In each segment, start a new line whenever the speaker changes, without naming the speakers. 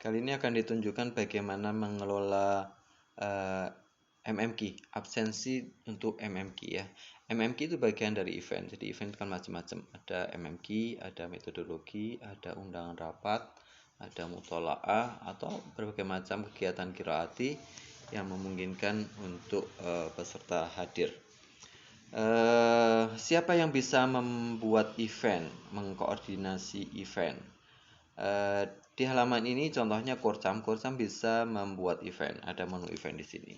Kali ini akan ditunjukkan bagaimana mengelola MMQ, absensi untuk MMQ ya. MMQ itu bagian dari event, jadi event kan macam-macam. Ada MMQ, ada metodologi, ada undangan rapat, ada mutola'ah, atau berbagai macam kegiatan qiraati yang memungkinkan untuk peserta hadir. Siapa yang bisa membuat event, mengkoordinasi event? Di halaman ini contohnya Korcam bisa membuat event, ada menu event di sini.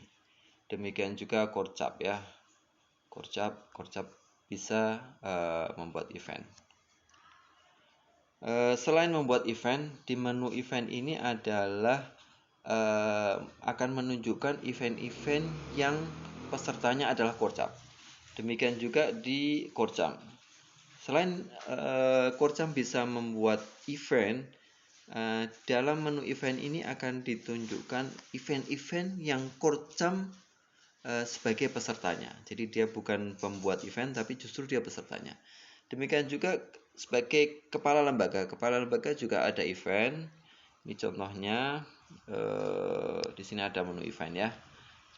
Demikian juga Korcap ya. Korcap bisa membuat event. Selain membuat event, di menu event ini adalah akan menunjukkan event-event yang pesertanya adalah Korcap. Demikian juga di Korcam. Selain Korcam bisa membuat event, dalam menu event ini akan ditunjukkan event-event yang Korcam sebagai pesertanya. Jadi dia bukan pembuat event, tapi justru dia pesertanya. Demikian juga sebagai kepala lembaga. Kepala lembaga juga ada event. Ini contohnya di sini ada menu event ya,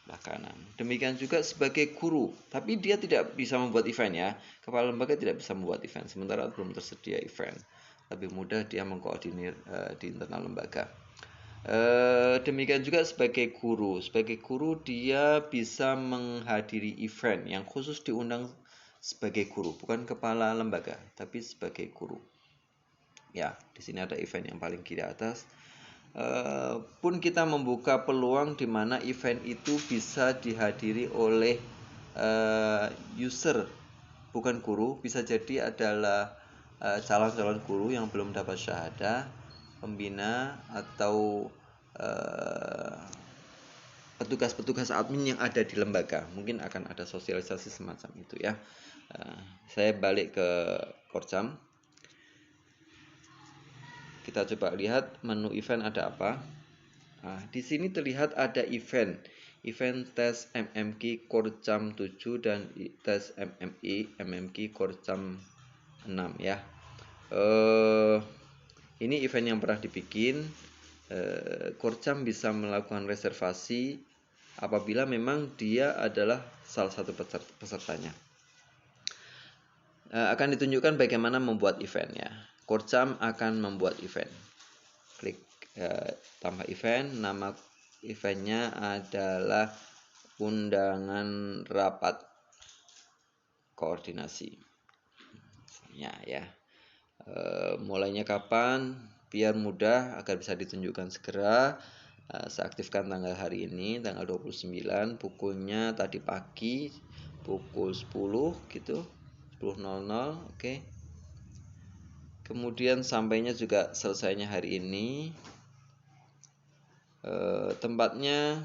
sebelah kanan. Demikian juga sebagai guru, tapi dia tidak bisa membuat event ya. Kepala lembaga tidak bisa membuat event, sementara belum tersedia event. Lebih mudah dia mengkoordinir di internal lembaga. Demikian juga sebagai guru. Sebagai guru dia bisa menghadiri event yang khusus diundang sebagai guru, bukan kepala lembaga, tapi sebagai guru. Ya, di sini ada event yang paling kiri atas. Pun kita membuka peluang di mana event itu bisa dihadiri oleh user, bukan guru. Bisa jadi adalah calon-calon guru yang belum dapat syahadah, pembina, atau petugas-petugas admin yang ada di lembaga. Mungkin akan ada sosialisasi semacam itu ya. Saya balik ke Korcam. Kita coba lihat menu event ada apa. Nah, di sini terlihat ada event tes MMQ Korcam 7 dan tes MMQ Korcam 6 ya. Ini event yang pernah dibikin. Korcam bisa melakukan reservasi apabila memang dia adalah salah satu pesertanya. Akan ditunjukkan bagaimana membuat event ya. Korcam akan membuat event. Klik tambah event. Nama eventnya adalah undangan rapat koordinasi. Ya. Mulainya kapan? Biar mudah agar bisa ditunjukkan segera. Saya aktifkan tanggal hari ini, tanggal 29, pukulnya tadi pagi pukul 10 gitu, 10.00, oke. Kemudian sampainya juga selesainya hari ini. Tempatnya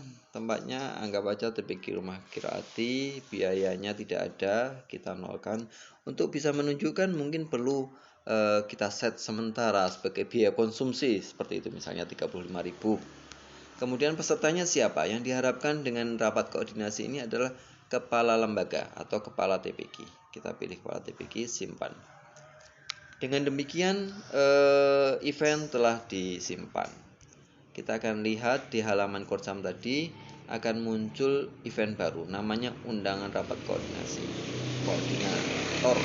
anggap aja TPQ Rumah Qiraati, biayanya tidak ada, kita nolkan. Untuk bisa menunjukkan mungkin perlu kita set sementara sebagai biaya konsumsi seperti itu, misalnya 35.000. Kemudian pesertanya siapa? Yang diharapkan dengan rapat koordinasi ini adalah kepala lembaga atau kepala TPQ. Kita pilih kepala TPQ, simpan. Dengan demikian event telah disimpan. Kita akan lihat di halaman Korcam tadi akan muncul event baru, namanya undangan rapat koordinasi. Koordinator.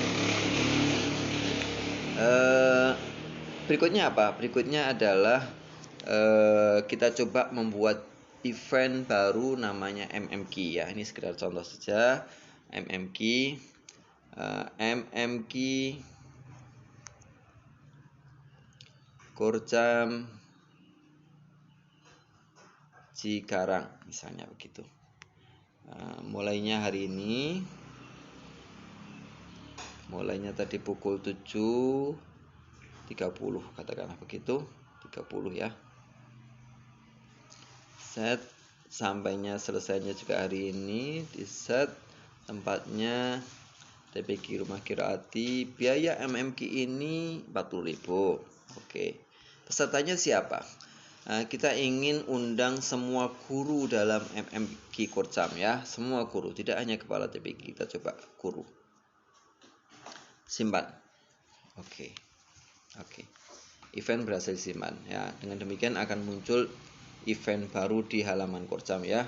Berikutnya apa? Berikutnya adalah kita coba membuat event baru namanya MMQ ya. Ini sekedar contoh saja. MMQ Korcam Cikarang misalnya begitu. Mulainya hari ini. Mulainya tadi pukul 7.30 katakanlah begitu, 30 ya. Set sampainya selesainya juga hari ini, di set tempatnya TPQ Rumah Qiraati, biaya MMQ ini 40.000. Oke. Pesertanya siapa? Kita ingin undang semua guru dalam MMQ Korcam ya, semua guru, tidak hanya kepala TPQ. Kita coba guru. Simpan. Oke. event berhasil disimpan ya. Dengan demikian akan muncul event baru di halaman Korcam ya.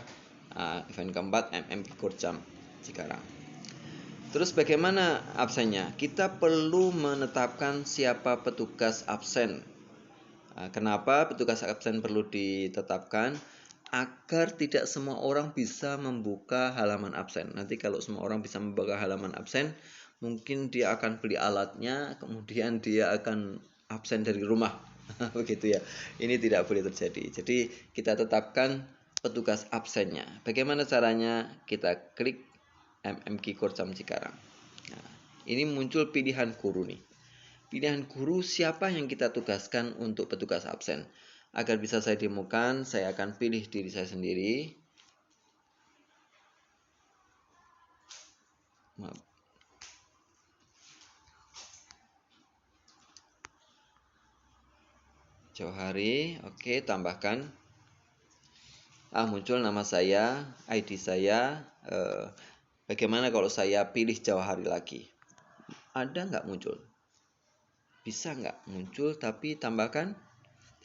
Event keempat MMQ Korcam Cikarang. Terus bagaimana absennya? Kita perlu menetapkan siapa petugas absen. Kenapa petugas absen perlu ditetapkan? Agar tidak semua orang bisa membuka halaman absen. Nanti kalau semua orang bisa membuka halaman absen, mungkin dia akan beli alatnya, kemudian dia akan absen dari rumah. Begitu ya. Ini tidak boleh terjadi. Jadi kita tetapkan petugas absennya. Bagaimana caranya? Kita klik MMQ Korcam Cikarang. Nah, ini muncul pilihan guru nih. Pilihan guru siapa yang kita tugaskan untuk petugas absen. Agar bisa saya demokan, saya akan pilih diri saya sendiri. Maaf. Johari, oke, tambahkan. Muncul nama saya, ID saya. Bagaimana kalau saya pilih Johari lagi? Ada nggak muncul? Bisa nggak muncul, tapi tambahkan?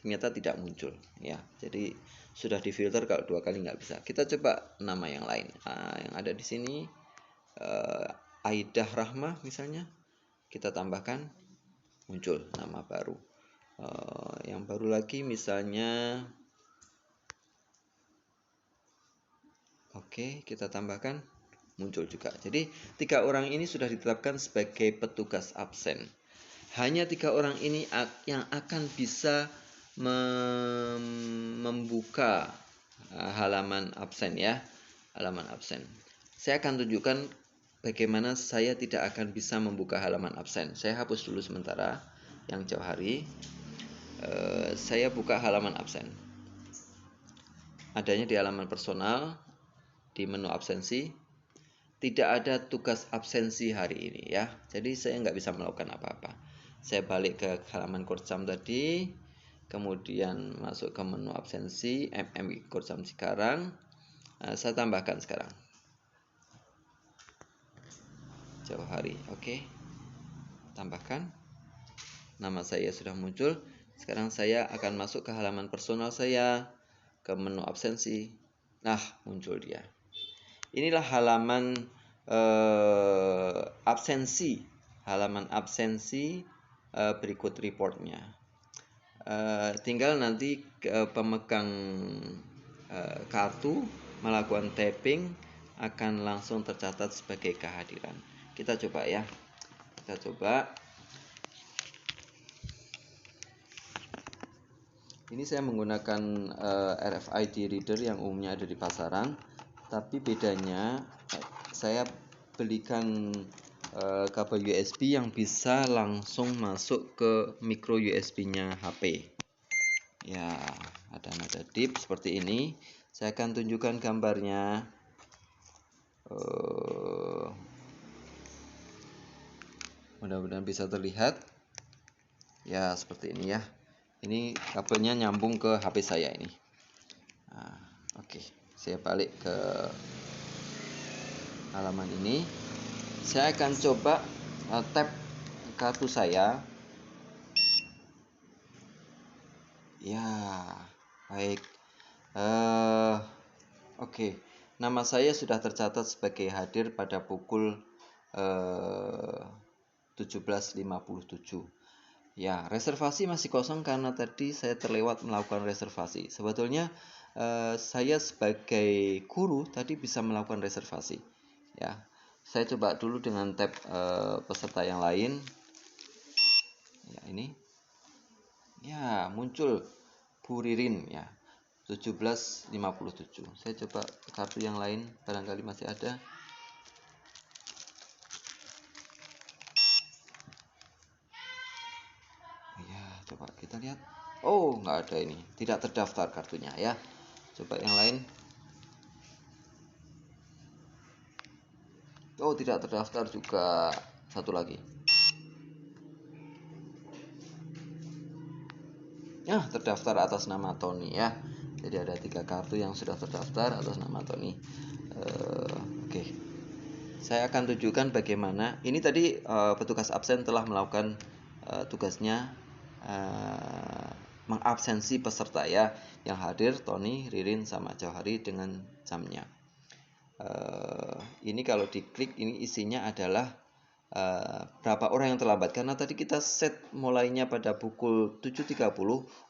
Ternyata tidak muncul ya, jadi sudah difilter kalau 2 kali nggak bisa. Kita coba nama yang lain. Yang ada di sini Aidah Rahmah misalnya, kita tambahkan, muncul nama baru. Yang baru lagi misalnya, oke, kita tambahkan, muncul juga. Jadi 3 orang ini sudah ditetapkan sebagai petugas absen. Hanya 3 orang ini yang akan bisa membuka halaman absen ya, halaman absen. Saya akan tunjukkan bagaimana saya tidak akan bisa membuka halaman absen. Saya hapus dulu sementara yang jauh hari. Saya buka halaman absen. Adanya di halaman personal, di menu absensi. Tidak ada tugas absensi hari ini ya. Jadi saya nggak bisa melakukan apa-apa. Saya balik ke halaman Korcam tadi, kemudian masuk ke menu absensi MMQ Korcam Cikarang. Saya tambahkan sekarang jauh hari. Oke, tambahkan. Nama saya sudah muncul. Sekarang saya akan masuk ke halaman personal saya, ke menu absensi. Nah, muncul dia. Inilah halaman absensi, halaman absensi berikut reportnya. Tinggal nanti pemegang kartu melakukan tapping akan langsung tercatat sebagai kehadiran. Kita coba ya. Kita coba. Ini saya menggunakan RFID reader yang umumnya ada di pasaran, tapi bedanya saya belikan kabel USB yang bisa langsung masuk ke micro USB-nya HP. Ya, ada nada deep seperti ini. Saya akan tunjukkan gambarnya. Mudah-mudahan bisa terlihat. Ya, seperti ini ya. Ini kabelnya nyambung ke HP saya ini. Oke, saya balik ke halaman ini. Saya akan coba tap kartu saya. Ya, baik. Oke, nama saya sudah tercatat sebagai hadir pada pukul 17.57. Ya, reservasi masih kosong karena tadi saya terlewat melakukan reservasi. Sebetulnya saya sebagai guru tadi bisa melakukan reservasi. Ya, saya coba dulu dengan tab peserta yang lain. Ya, ini. Ya, muncul Bu Ririn ya. 17.57. Saya coba kartu yang lain, barangkali masih ada. Ya, coba kita lihat. Oh, nggak ada ini. Tidak terdaftar kartunya ya. Coba yang lain. Oh, tidak terdaftar juga. Satu lagi. Ya, terdaftar atas nama Tony ya. Jadi ada 3 kartu yang sudah terdaftar atas nama Tony. Oke. Saya akan tunjukkan bagaimana. Ini tadi petugas absen telah melakukan tugasnya mengabsensi peserta ya. Yang hadir Tony, Ririn, sama Jauhari dengan jamnya. Ini kalau diklik, ini isinya adalah berapa orang yang terlambat. Karena tadi kita set mulainya pada pukul 7.30,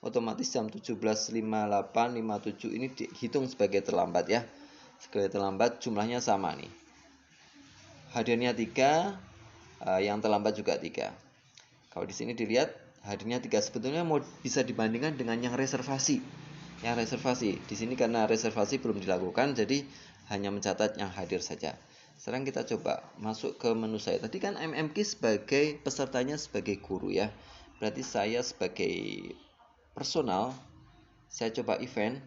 otomatis jam 17.58, 57 ini dihitung sebagai terlambat ya. Sebagai terlambat, jumlahnya sama nih. Hadirnya 3, yang terlambat juga 3. Kalau di sini dilihat hadirnya 3, sebetulnya mau bisa dibandingkan dengan yang reservasi. Yang reservasi di sini karena reservasi belum dilakukan, jadi hanya mencatat yang hadir saja. Sekarang kita coba masuk ke menu saya. Tadi kan MMQ sebagai pesertanya sebagai guru ya. Berarti saya sebagai personal, saya coba event,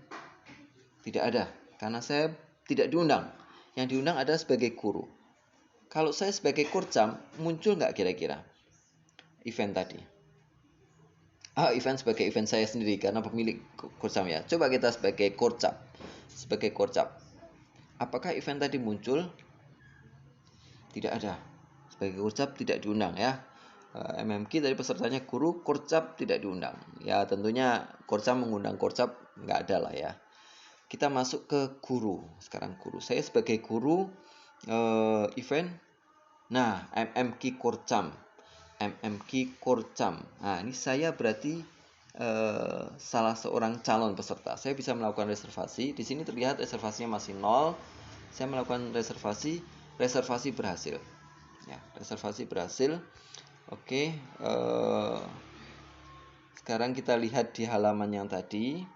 tidak ada karena saya tidak diundang. Yang diundang adalah sebagai guru. Kalau saya sebagai kurcam, muncul nggak kira-kira event tadi? Event sebagai event saya sendiri karena pemilik kurcam ya. Coba kita sebagai kurcap. Sebagai kurcap, apakah event tadi muncul? Tidak ada. Sebagai kurcap tidak diundang ya. MMQ dari pesertanya guru, kurcap tidak diundang. Ya tentunya kurcap mengundang kurcap nggak ada lah ya. Kita masuk ke guru. Sekarang guru. Saya sebagai guru event. Nah, MMQ kurcam. MMQ kurcam. Nah, ini saya berarti salah seorang calon peserta. Saya bisa melakukan reservasi. Di sini terlihat reservasinya masih 0. Saya melakukan reservasi, reservasi berhasil. Ya, reservasi berhasil. Oke. Sekarang kita lihat di halaman yang tadi,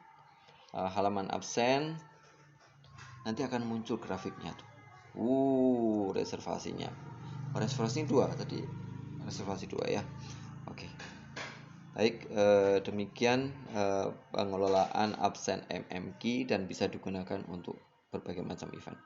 halaman absen. Nanti akan muncul grafiknya tuh. Reservasinya. Reservasi 2 tadi. Reservasi 2 ya. Oke. Baik, demikian pengelolaan absen MMQ dan bisa digunakan untuk berbagai macam event.